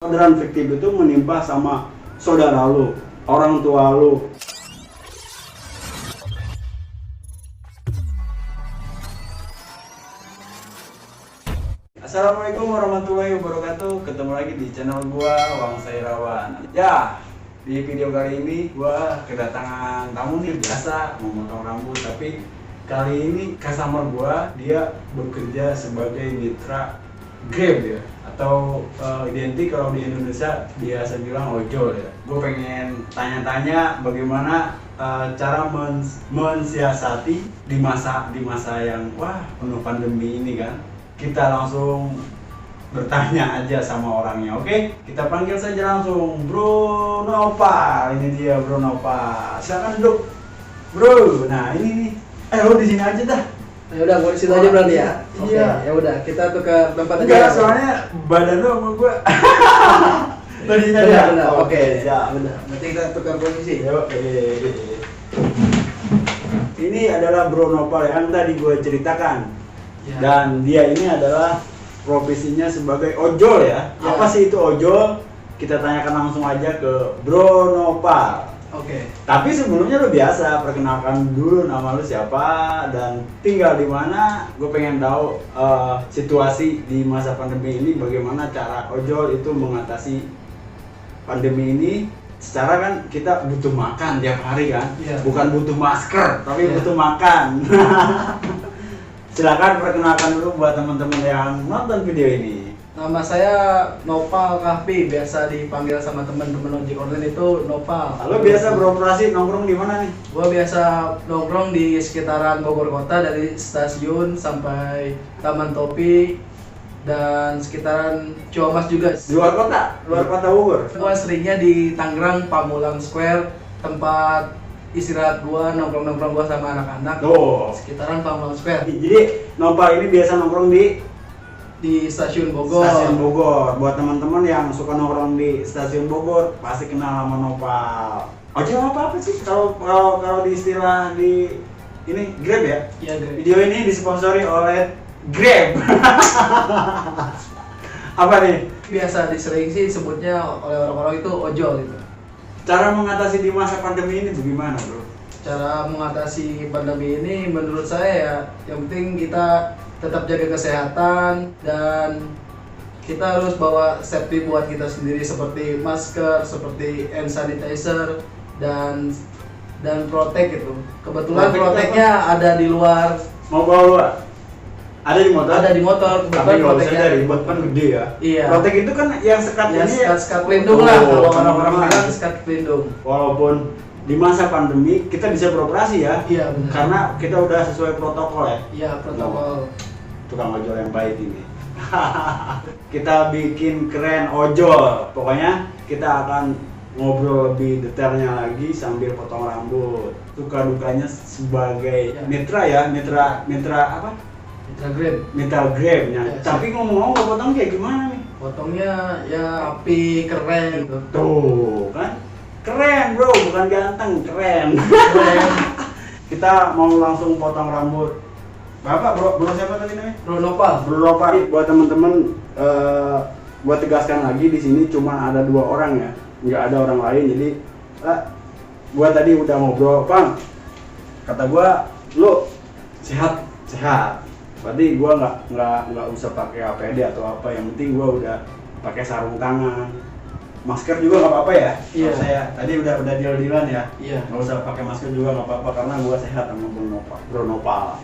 orderan fiktif itu menimpa sama saudara lu, orang tua lu. Assalamualaikum warahmatullahi wabarakatuh. Ketemu lagi di channel gua, Wang Sairawan. Ya, di video kali ini gua kedatangan tamu nih, biasa mau motong rambut, tapi kali ini customer gua dia bekerja sebagai mitra Grab ya, atau identik kalau di Indonesia biasa bilang ojol ya. Gue pengen tanya-tanya bagaimana cara mensiasati di masa yang penuh pandemi ini kan. Kita langsung bertanya aja sama orangnya, oke? Kita panggil saja langsung Bro Nopal. Ini dia Bro Nopal. Silakan duduk, Bro. Nah ini nih, lu di sini aja dah. Ya udah, gua di situ aja berarti ya. Iya. Ya udah, kita tukar tempat Enggak, soalnya badan lu sama gua. Lu di sini aja. Benar. Oke, siap. Benar. Berarti kita tukar posisi. Yuk, ini adalah Bro Nopal yang tadi gue ceritakan. Ya. Dan dia ini adalah profesinya sebagai ojol ya. Ya. Apa sih itu ojol? Kita tanyakan langsung aja ke Bro Nopal. Oke. Tapi sebelumnya lu biasa perkenalkan dulu nama lu siapa dan tinggal di mana. Gue pengen tahu situasi di masa pandemi ini, bagaimana cara ojol itu mengatasi pandemi ini. Secara kan kita butuh makan tiap hari kan, bukan butuh masker tapi butuh makan. Silakan perkenalkan dulu buat teman-teman yang nonton video ini. Nama saya Nopal Kahfi, biasa dipanggil sama teman-teman ojek online itu Nopal. Lalu biasa beroperasi nongkrong di mana nih? Gua biasa nongkrong di sekitaran Bogor Kota, dari stasiun sampai Taman Topi dan sekitaran Ciamas juga. Luar kota Bogor. Gua seringnya di Tangerang, Pamulang Square, tempat istirahat gua, nongkrong gua sama anak-anak. Tuh. Sekitaran Pamulang Square. Jadi Nopal ini biasa nongkrong di stasiun Bogor. Stasiun Bogor. Buat teman-teman yang suka nongkrong di stasiun Bogor pasti kenal sama Nopal. Ojol apa sih kalau di istilah di ini Grab ya? Iya, Grab. Video ini disponsori oleh Grab. Apa nih? Biasa disering sih sebutnya oleh orang-orang itu ojol gitu. Cara mengatasi di masa pandemi ini bagaimana, Bro? Cara mengatasi pandemi ini menurut saya ya, yang penting kita tetap jaga kesehatan dan kita harus bawa safety buat kita sendiri seperti masker, seperti hand sanitizer dan protek gitu. Kebetulan proteknya ada di luar. Mau bawa luar? Ada di motor? Ada di motor. Tapi kalau saya ribet kan gede ya. Iya. Protek itu kan yang sekat Ya, ini. sekat pelindung lah kalau Oh, orang-orang bilang sekat pelindung. Walaupun di masa pandemi kita bisa beroperasi ya. Iya, benar. Karena kita udah sesuai protokol ya. Iya, protokol. Tukang ojol yang baik ini. Kita bikin keren ojol. Pokoknya kita akan ngobrol lebih detailnya lagi sambil potong rambut. Suka dukanya sebagai mitra ya, mitra apa? Mitra Grab. Mitra Grab-nya. Ya, Tapi ngomong-ngomong potong kayak gimana nih? Potongnya ya api, keren gitu. Tuh kan? Keren bro, bukan ganteng, keren. Keren. Kita mau langsung potong rambut. Bapak, bro siapa tadi namanya? Bro Nopal. Bro Nopal. Buat temen-temen, buat tegaskan lagi di sini cuma ada 2 orang ya, nggak ada orang lain. Jadi, gua tadi udah ngobrol, Bang. Kata gua, lu sehat. Berarti gua nggak usah pakai APD atau apa. Yang penting gua udah pakai sarung tangan. Masker juga nggak apa-apa ya? Iya. Saya tadi udah deal-dealan ya. Iya. Nggak usah pakai masker juga nggak apa-apa karena gua sehat sama Bro Nopal.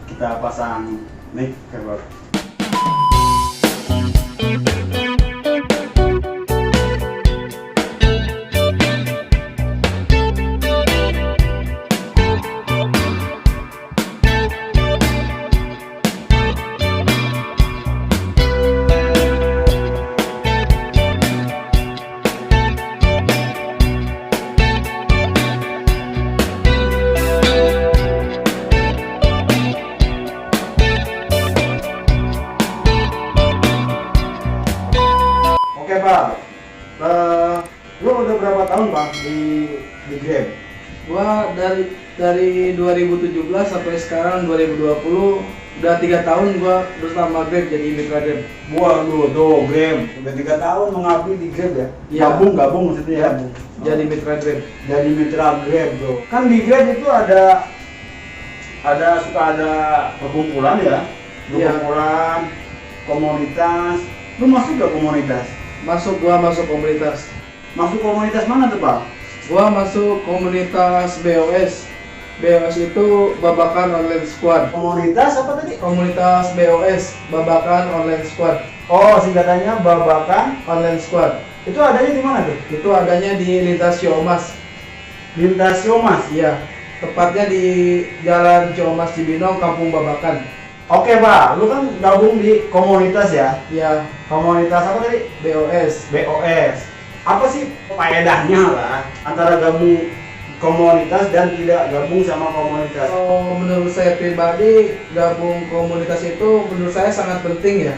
Kita pasang mic cover. Oke Pak, lu udah berapa tahun Pak di Grab? Gua dari 2017 sampai sekarang 2020 Udah 3 tahun gua bersama Grab jadi mitra Grab. Waduh, tuh Grab. Udah 3 tahun mengabdi di Grab ya? Iya. Gabung maksudnya ya? Jadi mitra Grab. Jadi mitra Grab bro. Kan di Grab itu suka ada perkumpulan ya? Iya. Perkumpulan, komunitas. Lu masuk gak komunitas? Gua masuk komunitas. Masuk komunitas mana tuh Pak? Gua masuk komunitas BOS. BOS itu Babakan Online Squad. Komunitas apa tadi? Komunitas BOS Babakan Online Squad. Oh, singkatannya Babakan. Online Squad. Itu adanya di mana tuh? Itu adanya di lintas Ciomas. Lintas Siomas. Iya. Tepatnya di Jalan Ciomas Cibinong, Kampung Babakan. Oke Pak, lu kan gabung di komunitas ya? Iya. Komunitas apa tadi? BOS. BOS. Apa sih faedahnya lah antara gabung komunitas dan tidak gabung sama komunitas? Kalau menurut saya pribadi, gabung komunitas itu menurut saya sangat penting ya.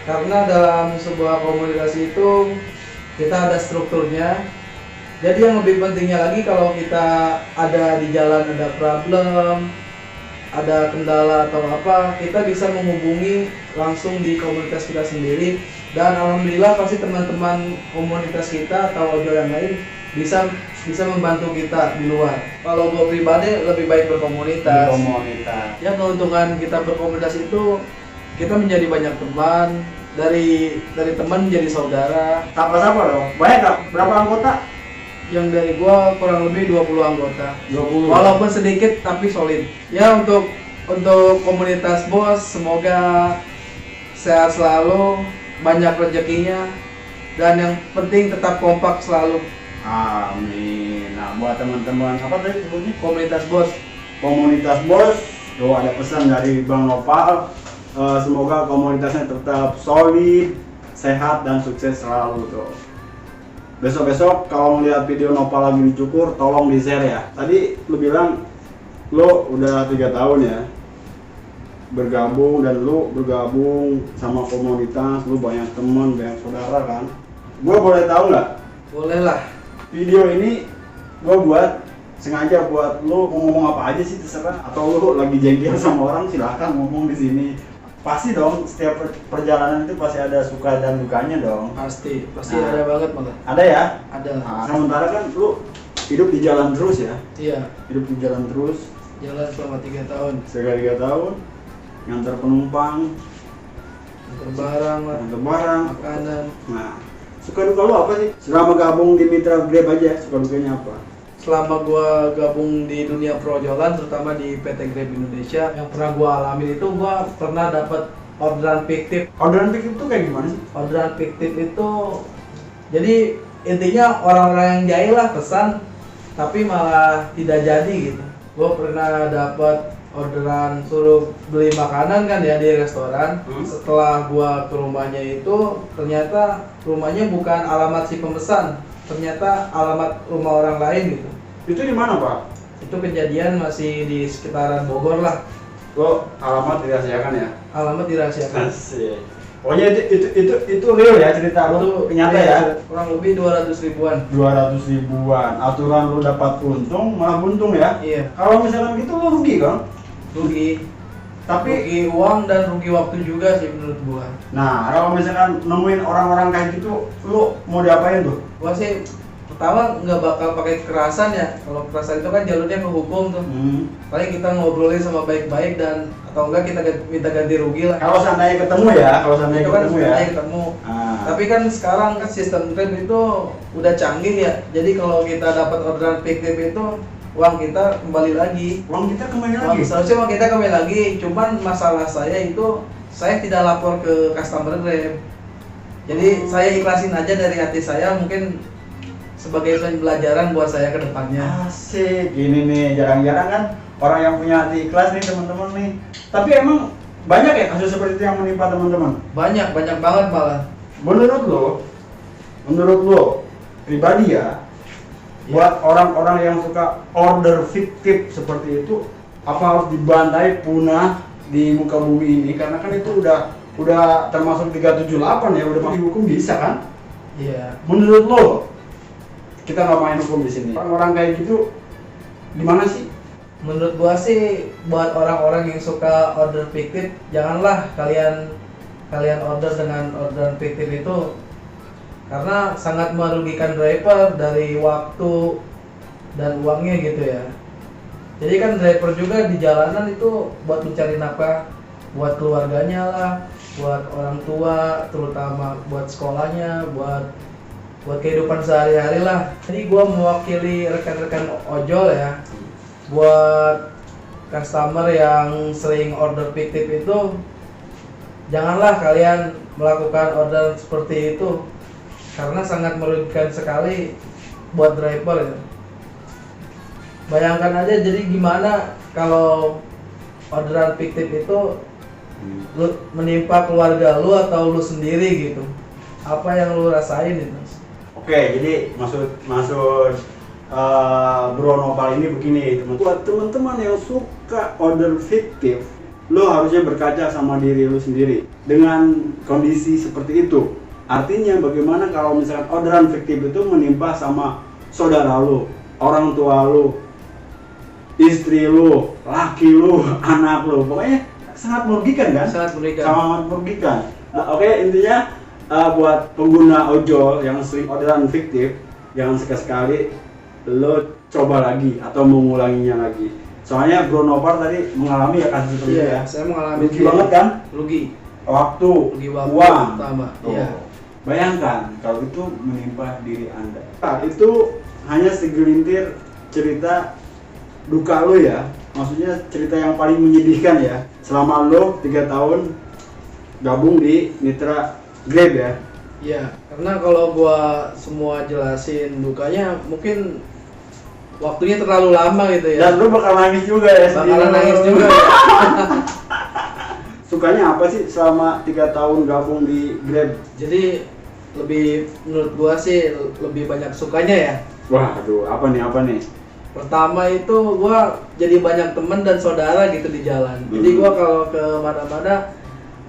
Karena dalam sebuah komunitas itu kita ada strukturnya. Jadi yang lebih pentingnya lagi kalau kita ada di jalan ada problem, ada kendala atau apa, kita bisa menghubungi langsung di komunitas kita sendiri. Dan alhamdulillah pasti teman-teman komunitas kita atau ojol yang lain bisa membantu kita di luar. Kalau gue pribadi lebih baik berkomunitas. Komunitas. Ya keuntungan kita berkomunitas itu kita menjadi banyak teman, dari teman menjadi saudara. Siapa dong? Banyak gak? Berapa anggota? Yang dari gua kurang lebih 20 anggota. 20. Walaupun sedikit tapi solid. Ya untuk komunitas bos semoga sehat selalu, banyak rezekinya, dan yang penting tetap kompak selalu. Amin. Nah, buat teman-teman apa tadi sebutnya? Komunitas bos. Komunitas bos. Tuh ada pesan dari Bang Nopal. Semoga komunitasnya tetap solid, sehat dan sukses selalu tuh. Besok-besok kalau melihat video Nopal lagi dicukur, tolong di-share ya. Tadi lu bilang lu udah 3 tahun ya bergabung, dan lu bergabung sama komunitas, lu banyak teman, banyak saudara kan. Gua boleh tahu nggak? Boleh lah. Video ini gua buat sengaja buat lu mau ngomong apa aja sih terserah, atau lu lagi jengkel sama orang silahkan ngomong di sini. Pasti dong, setiap perjalanan itu pasti ada suka dan dukanya dong. Pasti Nah. ada banget malah. Ada ya? Ada. Nah, sementara kan lu hidup di jalan terus ya? Iya. Hidup di jalan terus Jalan selama 3 tahun. sekali 3 tahun, ngantar penumpang, Berbarang lah, ngantar barang. makanan. Nah, suka duka lu apa sih? Selama gabung di Mitra Grab aja, suka dukanya apa? Selama gua gabung di dunia perojolan, terutama di PT Grab Indonesia, yang pernah gua alamin itu gua pernah dapat orderan fiktif. Orderan pick itu kayak gimana sih? Orderan fiktif itu jadi intinya orang-orang yang jahil lah pesan tapi malah tidak jadi gitu. Gua pernah dapat orderan suruh beli makanan kan ya di restoran. Setelah gua ke rumahnya itu ternyata rumahnya bukan alamat si pemesan, ternyata alamat rumah orang lain gitu. Itu di mana, Pak? Itu kejadian masih di sekitaran Bogor lah. Lo alamat dirahasiakan ya? Alamat dirahasiakan. Asik. Pokoknya itu real ya cerita lu, nyata ya? Kurang lebih 200 ribuan. 200 ribuan. Aturan lu dapat untung, malah buntung ya? Iya, Kalau misalkan gitu lu rugi kan? rugi. Tapi Rugi uang dan rugi waktu juga sih menurut gua. nah, kalau misalkan nemuin orang-orang kayak gitu, lu mau diapain tuh? Gua sih pertama nggak bakal pakai kekerasan ya. Kalau kekerasan itu kan jalurnya ke hukum tuh. Paling kita ngobrolin sama baik-baik dan atau enggak kita minta ganti rugi lah. Kalau seandainya ketemu ya, kalau seandainya Itu kan ketemu ya. sebenarnya ketemu. Ah. Tapi kan sekarang kan sistem Grab itu udah canggih ya. Jadi kalau kita dapat orderan fiktif itu uang kita kembali lagi. Uang kita kembali Uang lagi. seharusnya uang kita kembali lagi. Cuman masalah saya itu saya tidak lapor ke customer Grab. Jadi saya ikhlasin aja dari hati saya, mungkin sebagai pembelajaran buat saya ke depannya. Asik, ini nih jarang-jarang kan orang yang punya hati ikhlas nih teman-teman nih. Tapi emang banyak ya kasus seperti itu yang menimpa teman-teman. Banyak banget malah. Menurut lo pribadi ya, buat orang-orang yang suka order fiktif seperti itu, apa harus dibantai punah di muka bumi ini? Karena kan itu udah termasuk 378 ya, udah masuk hukum bisa kan? Iya. Menurut lo, kita nggak main hukum di sini. Orang-orang kayak gitu gimana sih? Menurut gua sih buat orang-orang yang suka order fiktif, janganlah kalian order dengan orderan fiktif itu, karena sangat merugikan driver dari waktu dan uangnya gitu ya. Jadi kan driver juga di jalanan itu buat mencari nafkah buat keluarganya lah, buat orang tua, terutama buat sekolahnya, buat kehidupan sehari-hari lah. Jadi gua mewakili rekan-rekan ojol ya, buat customer yang sering order fiktif itu, janganlah kalian melakukan order seperti itu karena sangat merugikan sekali buat driver ya. Bayangkan aja, jadi gimana kalau orderan fiktif itu lu menimpa keluarga lu atau lu sendiri gitu, apa yang lu rasain itu? Oke, jadi maksud Bro Nopal ini begini, teman. Buat teman-teman yang suka order fiktif, lo harusnya berkaca sama diri lo sendiri dengan kondisi seperti itu. Artinya bagaimana kalau misalkan orderan fiktif itu menimpa sama saudara lo, orang tua lo, istri lo, laki lo, anak lo, pokoknya sangat merugikan kan? Sangat merugikan. Sangat merugikan. Nah, oke, intinya buat pengguna ojol yang sering orderan fiktif, jangan sekali-sekali lo coba lagi atau mengulanginya lagi. Soalnya Bro Nopal tadi mengalami ya kasus seperti itu ya. Saya mengalami. Rugi banget kan? Rugi. Waktu, Rugi waktu, uang. pertama. Tuh. Iya. Bayangkan kalau itu menimpa diri Anda. Nah, itu hanya segelintir cerita duka lo ya. Maksudnya cerita yang paling menyedihkan ya. Selama lo 3 tahun gabung di Mitra Grab ya. Iya, karena kalau gua semua jelasin dukanya mungkin waktunya terlalu lama gitu ya. Dan lo bakal nangis juga ya. Bakalan nangis juga ya. Sukanya apa sih selama 3 tahun gabung di Grab? Jadi menurut gua sih lebih banyak sukanya ya. Waduh, apa nih? Pertama itu gua jadi banyak teman dan saudara gitu di jalan. Jadi gua kalau ke mana-mana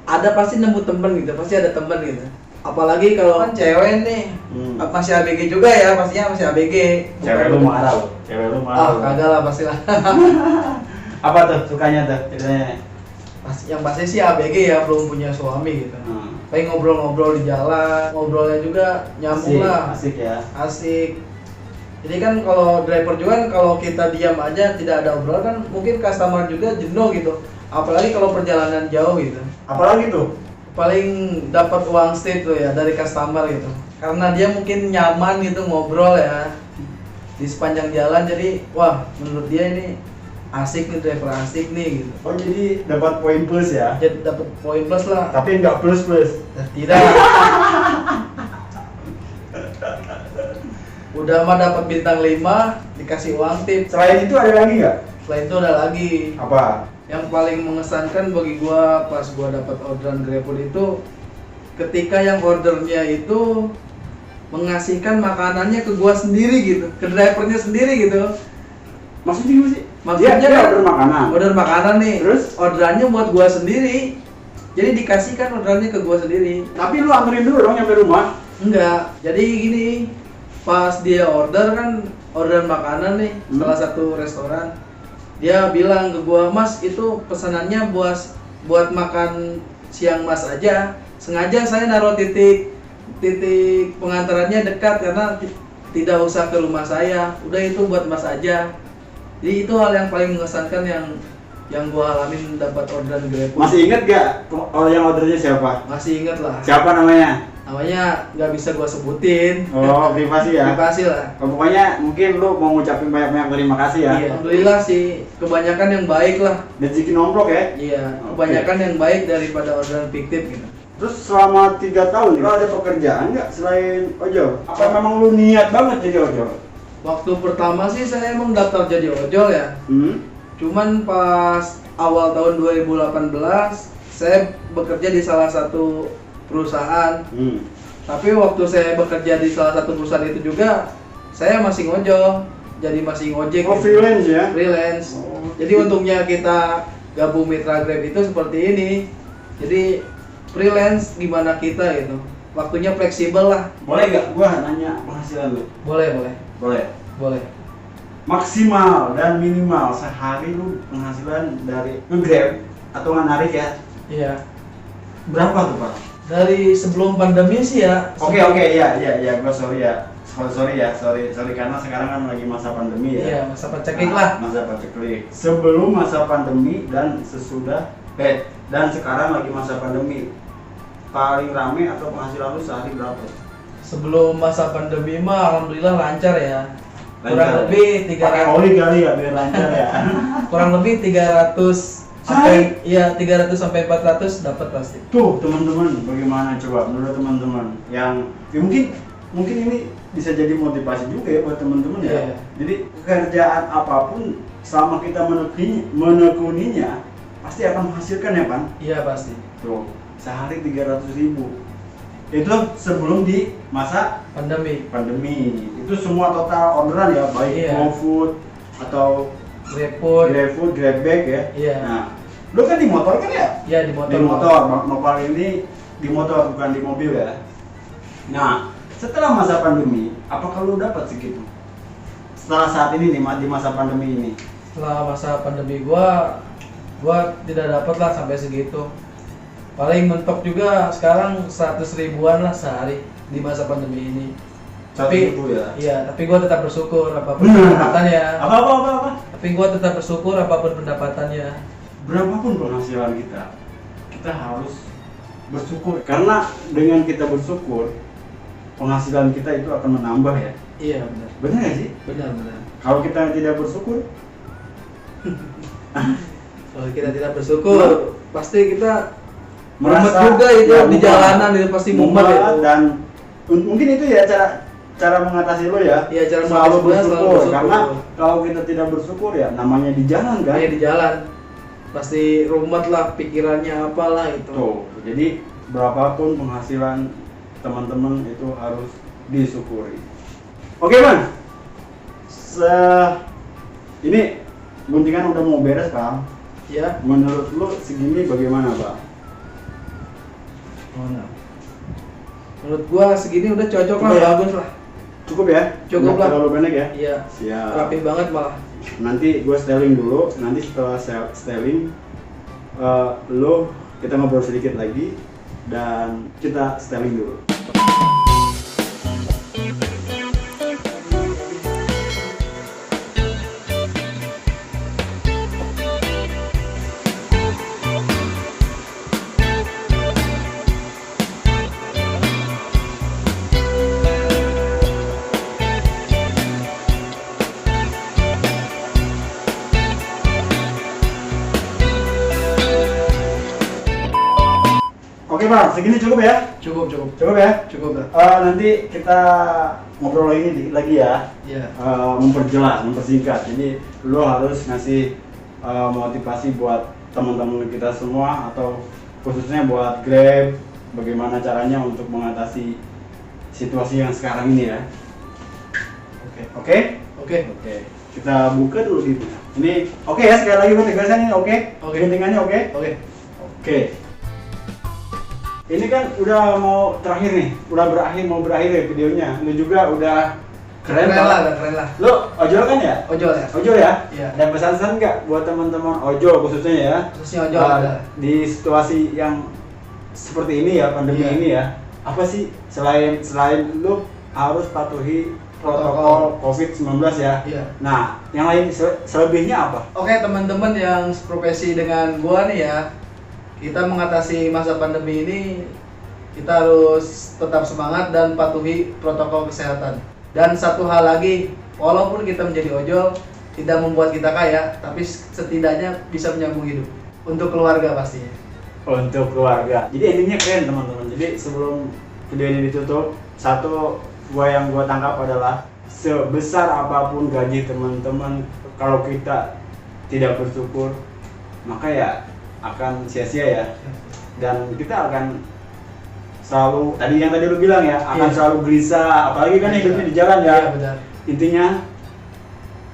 ada pasti nemu temen gitu, pasti ada temen gitu. Apalagi kalau kan cewek nih, masih ABG juga ya, pastinya masih ABG. Cewek lu marah lo. Kagak lah pastilah. Apa tuh sukanya tuh ceritanya? Yang pasti sih ABG ya, belum punya suami gitu. Paling ngobrol-ngobrol di jalan, ngobrolnya juga nyambung lah. Asik ya. Asik. Jadi kan kalau driver juga kan kalau kita diam aja tidak ada obrolan kan mungkin customer juga jenuh gitu. Apalagi kalau perjalanan jauh gitu. Apalagi tuh? Paling dapat uang state tuh ya dari customer gitu. Karena dia mungkin nyaman gitu ngobrol ya di sepanjang jalan, jadi wah menurut dia ini asik nih, driver asik nih gitu. Oh, jadi dapat poin plus ya? Jadi dapat poin plus lah. Tapi nggak plus. Tidak. Udah mah dapat bintang 5, dikasih uang tip. Selain itu ada lagi nggak? Selain itu ada lagi. Apa? Yang paling mengesankan bagi gua pas gua dapat orderan GrabFood itu ketika yang ordernya itu mengasihkan makanannya ke gua sendiri gitu, ke drivernya sendiri gitu. Maksudnya gimana sih? Maksudnya dia order makanan. Order makanan nih. Terus orderannya buat gua sendiri. Jadi dikasihkan orderannya ke gua sendiri. Tapi lu anterin dulu dong nyampe rumah. Enggak. Jadi gini, pas dia order makanan nih, salah satu restoran. Dia bilang ke gua, "Mas, itu pesanannya buat makan siang Mas aja. Sengaja saya naruh titik pengantarannya dekat karena tidak usah ke rumah saya. Udah itu buat Mas aja." Jadi itu hal yang paling mengesankan yang gua alamin dapat orderan GrabFood. Masih inget gak yang ordernya siapa? Masih inget lah. Siapa namanya? Namanya nggak bisa gua sebutin. Oh, privasi ya? Privasi lah. Oh, pokoknya mungkin lu mau ngucapin banyak-banyak terima kasih ya. Iya, alhamdulillah sih, kebanyakan yang baik lah. Rezeki nomplok ya? Iya, kebanyakan yang baik daripada orderan fiktif gitu. Terus selama 3 tahun, lu ada pekerjaan nggak selain ojol? Apa memang lu niat banget jadi ojol? Waktu pertama sih saya emang daftar jadi ojol ya. Cuman pas awal tahun 2018, saya bekerja di salah satu perusahaan. Tapi waktu saya bekerja di salah satu perusahaan itu juga, saya masih ngojol, jadi masih ngojek. Oh, gitu. freelance ya? Freelance. Oh. Jadi untungnya kita gabung Mitra Grab itu seperti ini. Jadi freelance gimana kita gitu. Waktunya fleksibel lah. Boleh nggak gua nanya penghasilan lu? Boleh. Boleh. maksimal dan minimal sehari lu penghasilan dari nge-Grab atau narik ya, Iya. berapa tuh Pak? Dari sebelum pandemi sih ya. Oke, ya, gua sorry karena sekarang kan lagi masa pandemi ya. Iya, masa paceklik lah. Masa paceklik. Sebelum masa pandemi dan sesudah dan sekarang lagi masa pandemi. Paling rame atau penghasilan lu sehari berapa? Sebelum masa pandemi mah alhamdulillah lancar ya. Lancar Kurang ya? lebih Pakai 300 oli kali ya biar lancar ya. kurang lebih 300 sampai 300 sampai 400 dapat pasti. Tuh teman-teman, bagaimana coba menurut teman-teman yang ya mungkin ini bisa jadi motivasi juga ya buat teman-teman ya. Iya. Jadi pekerjaan apapun selama kita menekuninya pasti akan menghasilkan ya Pan. Iya pasti. Tuh sehari 300.000 itu sebelum di masa Pandemi. itu semua total orderan ya, baik Iya. GoFood atau GrabFood. GrabBag ya. Iya. Nah, lu kan di motor kan ya? Iya di motor. Di motor, Nopal ini di motor bukan di mobil ya. Nah, setelah masa pandemi, apakah lu dapat segitu? Setelah saat ini nih, di masa pandemi ini. Setelah masa pandemi gua tidak dapat lah sampai segitu. Paling mentok juga sekarang 100 ribuan lah sehari di masa pandemi ini. 100.000 ya. Iya, tapi gua tetap bersyukur apapun pendapatannya. Apa? Tapi gua tetap bersyukur apapun pendapatannya. Berapapun penghasilan kita harus bersyukur karena dengan kita bersyukur penghasilan kita itu akan menambah ya. Iya benar. Benar nggak sih? Benar. Kalau kita tidak bersyukur, Kalau kita tidak bersyukur, pasti kita mumet merasa juga itu ya, di mumet. jalanan itu pasti mumet itu. Dan mungkin itu ya cara mengatasi lo ya. Iya, cara selalu mengatasi bersyukur. selalu bersyukur. Karena kalau kita tidak bersyukur ya namanya di jalan kan. Kayak di jalan pasti rumet lah pikirannya apalah itu. Tuh, jadi berapapun penghasilan teman-teman itu harus disyukuri. Oke Bang, ini guntingan udah mau beres Bang. Ya. Menurut lo segini bagaimana Bang? Mana? Menurut gua segini udah cocok lah, Cukup ya? bagus lah. Cukup ya? Cukup Nggak lah. terlalu pendek ya? Iya. Siap. Rapi banget malah. Nanti gue styling dulu. Nanti setelah styling, kita ngobrol sedikit lagi dan kita styling dulu. Oke Bang, segini cukup ya? Cukup. Cukup ya? Cukup lah. Nanti kita ngobrol lagi ya. Iya. Memperjelas, mempersingkat. Jadi lo harus ngasih motivasi buat teman-teman kita semua atau khususnya buat Grab, bagaimana caranya untuk mengatasi situasi yang sekarang ini ya. Oke? Oke. Kita buka dulu gitu. Ini oke ya, sekali lagi buat tegasan ini oke? Oke. Guntingannya oke? Oke. Ini kan udah mau terakhir nih, mau berakhir ya videonya. Lu juga udah keren lah. Lu ojol kan ya? Ojol ya. Ojol ya? Iya. Dan pesan-pesan nggak buat teman-teman ojol khususnya ya? Khususnya ojol. ada. Di situasi yang seperti ini ya, pandemi Iya. ini ya. Apa sih selain lu harus patuhi protokol COVID-19 ya? Iya. Nah, yang lain selebihnya apa? Oke teman-teman yang profesi dengan gua nih ya, kita mengatasi masa pandemi ini kita harus tetap semangat dan patuhi protokol kesehatan. Dan satu hal lagi, walaupun kita menjadi ojol tidak membuat kita kaya, tapi setidaknya bisa menyambung hidup untuk keluarga pastinya. Untuk keluarga. Jadi intinya keren teman-teman. Jadi sebelum video ini ditutup, yang gua tangkap adalah sebesar apapun gaji teman-teman, kalau kita tidak bersyukur, maka ya akan sia-sia ya. Dan kita akan selalu tadi lu bilang ya, akan Iya. selalu gelisah, apalagi kan hidupnya di jalan ya. Iya benar. Intinya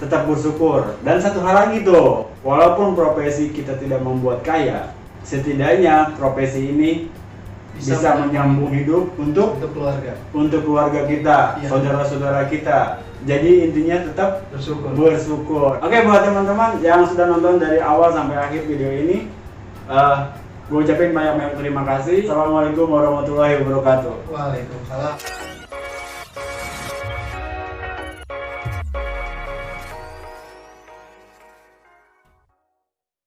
tetap bersyukur. Dan satu hal lagi tuh, walaupun profesi kita tidak membuat kaya, setidaknya profesi ini bisa menyambung hidup untuk keluarga kita, Iya. saudara-saudara kita. Jadi intinya tetap bersyukur. Oke, buat teman-teman yang sudah nonton dari awal sampai akhir video ini, gue ucapin banyak terima kasih. Assalamualaikum warahmatullahi wabarakatuh. Waalaikumsalam.